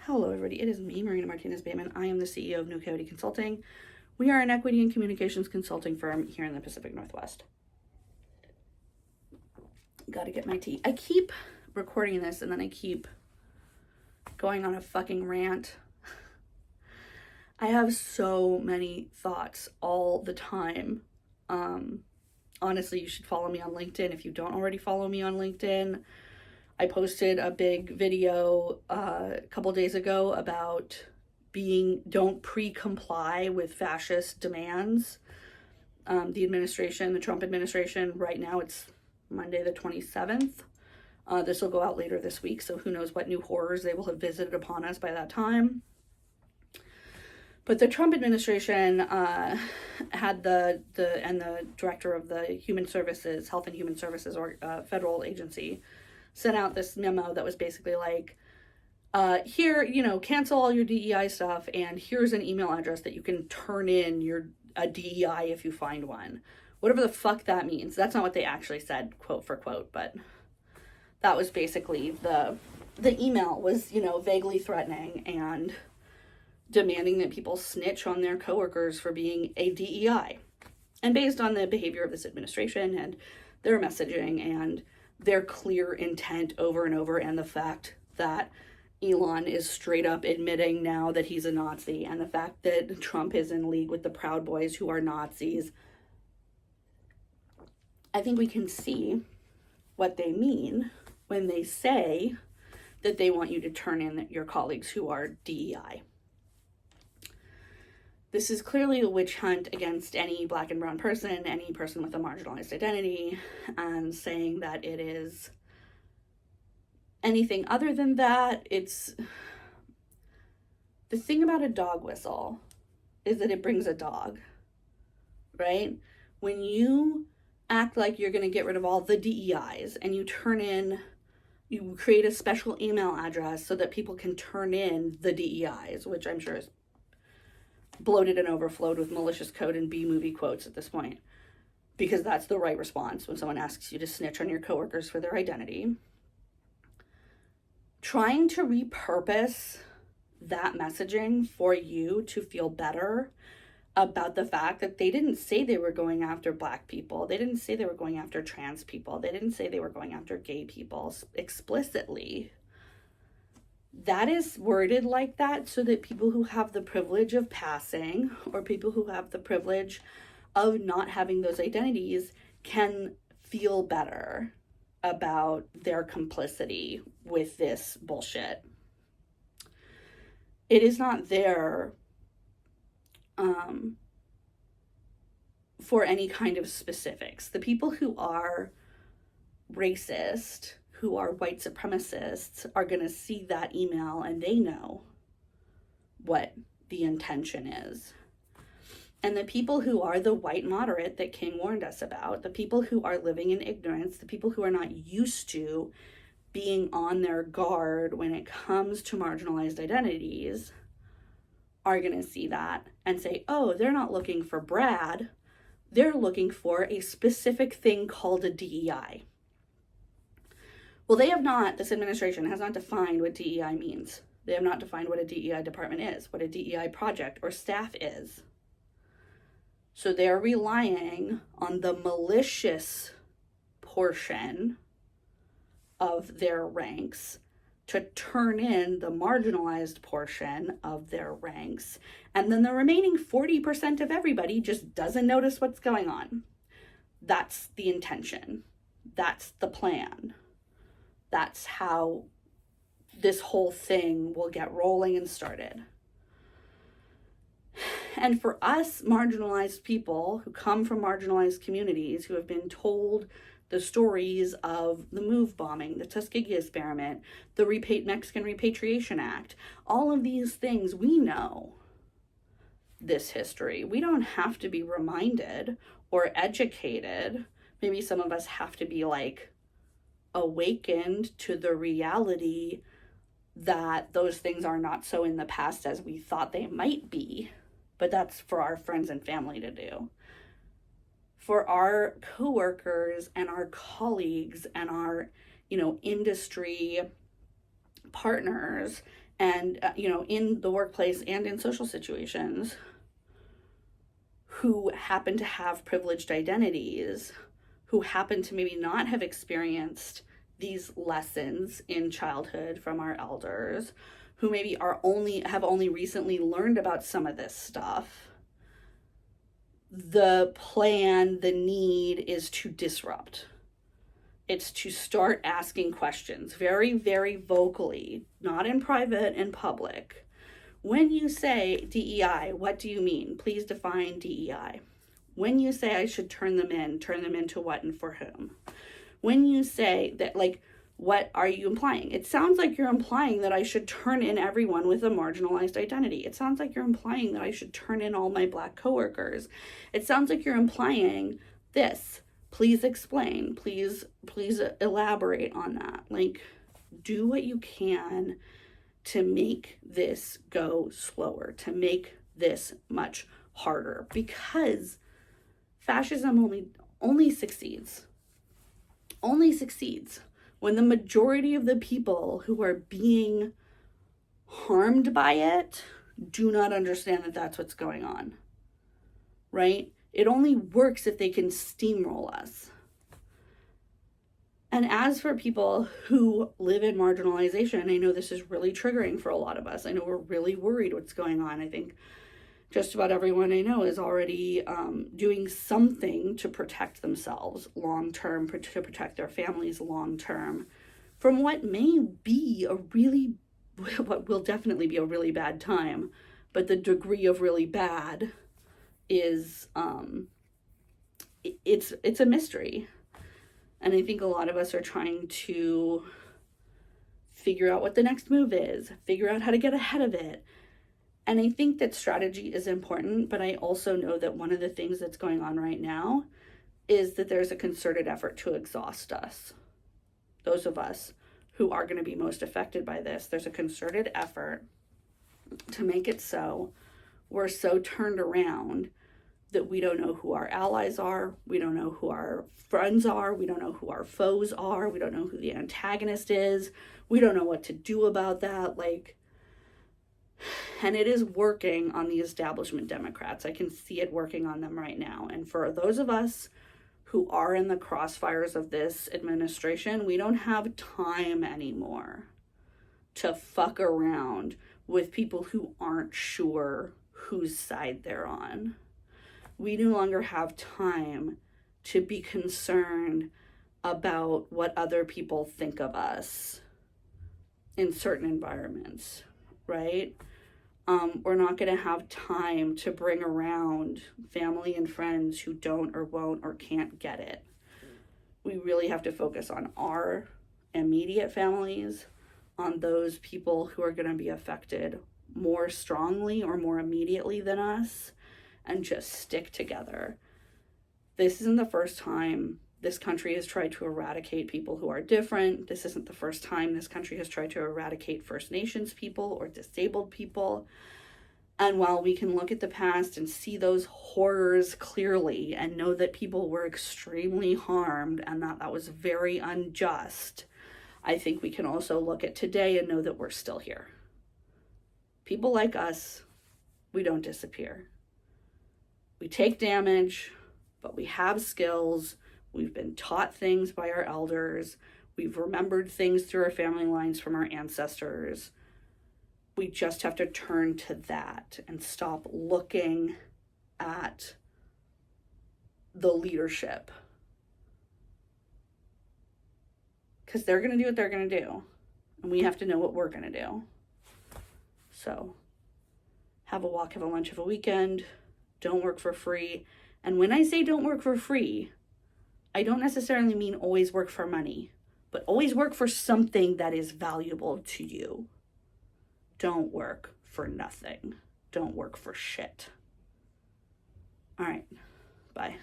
Hello, everybody. It is me, Martinez-Bateman. I am the CEO of New Coyote Consulting. We are an equity and communications consulting firm here in the Pacific Northwest. Gotta get my tea. I keep recording this and then I keep going on a fucking rant. I have so many thoughts all the time. Honestly, you should follow me on LinkedIn if you don't already follow me on LinkedIn. I posted a big video a couple days ago about don't pre-comply with fascist demands. The Trump administration, right now it's Monday the 27th. This will go out later this week, so who knows what new horrors they will have visited upon us by that time. But the Trump administration had the director of the Health and Human Services or federal agency sent out this memo that was basically like, here, cancel all your DEI stuff, and here's an email address that you can turn in a DEI if you find one. Whatever the fuck that means. That's not what they actually said, quote for quote, but that was basically the email was, vaguely threatening and demanding that people snitch on their coworkers for being a DEI. And based on the behavior of this administration and their messaging and their clear intent over and over, and the fact that Elon is straight up admitting now that he's a Nazi, and the fact that Trump is in league with the Proud Boys who are Nazis, I think we can see what they mean when they say that they want you to turn in your colleagues who are DEI. This is clearly a witch hunt against any Black and brown person, any person with a marginalized identity, and saying that it is anything other than that. It's the thing about a dog whistle is that it brings a dog, right? When you act like you're going to get rid of all the DEIs and you create a special email address so that people can turn in the DEIs, which I'm sure is bloated and overflowed with malicious code and B-movie quotes at this point, because that's the right response when someone asks you to snitch on your coworkers for their identity. Trying to repurpose that messaging for you to feel better about the fact that they didn't say they were going after Black people, they didn't say they were going after trans people, they didn't say they were going after gay people explicitly. That is worded like that so that people who have the privilege of passing, or people who have the privilege of not having those identities, can feel better about their complicity with this bullshit. It is not there for any kind of specifics. The people who are racist, who are white supremacists, are going to see that email and they know what the intention is. And the people who are the white moderate that King warned us about, the people who are living in ignorance, the people who are not used to being on their guard when it comes to marginalized identities, are going to see that and say, oh, they're not looking for Brad, they're looking for a specific thing called a DEI. Well, this administration has not defined what DEI means. They have not defined what a DEI department is, what a DEI project or staff is. So they're relying on the malicious portion of their ranks to turn in the marginalized portion of their ranks. And then the remaining 40% of everybody just doesn't notice what's going on. That's the intention. That's the plan. That's how this whole thing will get rolling and started. And for us marginalized people who come from marginalized communities, who have been told the stories of the MOVE bombing, the Tuskegee experiment, the Mexican Repatriation Act, all of these things, we know this history. We don't have to be reminded or educated. Maybe some of us have to be awakened to the reality that those things are not so in the past as we thought they might be, but that's for our friends and family to do. For our coworkers and our colleagues and our, industry partners and, in the workplace and in social situations, who happen to have privileged identities, who happen to maybe not have experienced these lessons in childhood from our elders, who maybe have only recently learned about some of this stuff. The plan, the need is to disrupt. It's to start asking questions very, very vocally, not in private, in public. When you say DEI, what do you mean? Please define DEI. When you say I should turn them into what and for whom? When you say that, what are you implying? It sounds like you're implying that I should turn in everyone with a marginalized identity. It sounds like you're implying that I should turn in all my Black coworkers. It sounds like you're implying this. Please explain. Please elaborate on that. Do what you can to make this go slower, to make this much harder, because fascism only succeeds when the majority of the people who are being harmed by it do not understand that that's what's going on, right? It only works if they can steamroll us. And as for people who live in marginalization, I know this is really triggering for a lot of us. I know we're really worried what's going on. I think just about everyone I know is already doing something to protect themselves long-term, to protect their families long-term from what may be what will definitely be a really bad time. But the degree of really bad is, it's a mystery. And I think a lot of us are trying to figure out what the next move is, figure out how to get ahead of it. And I think that strategy is important, but I also know that one of the things that's going on right now is that there's a concerted effort to exhaust us. Those of us who are going to be most affected by this, there's a concerted effort to make it so we're so turned around that we don't know who our allies are, we don't know who our friends are, we don't know who our foes are, we don't know who the antagonist is, we don't know what to do about that, and it is working on the establishment Democrats. I can see it working on them right now. And for those of us who are in the crossfires of this administration, we don't have time anymore to fuck around with people who aren't sure whose side they're on. We no longer have time to be concerned about what other people think of us in certain environments, right? We're not going to have time to bring around family and friends who don't or won't or can't get it. We really have to focus on our immediate families, on those people who are going to be affected more strongly or more immediately than us, and just stick together. This isn't the first time this country has tried to eradicate people who are different. This isn't the first time this country has tried to eradicate First Nations people or disabled people. And while we can look at the past and see those horrors clearly and know that people were extremely harmed and that was very unjust, I think we can also look at today and know that we're still here. People like us, we don't disappear. We take damage, but we have skills. We've been taught things by our elders. We've remembered things through our family lines from our ancestors. We just have to turn to that and stop looking at the leadership. Because they're going to do what they're going to do. And we have to know what we're going to do. So, have a walk, have a lunch, have a weekend. Don't work for free. And when I say don't work for free, I don't necessarily mean always work for money, but always work for something that is valuable to you. Don't work for nothing. Don't work for shit. All right. Bye.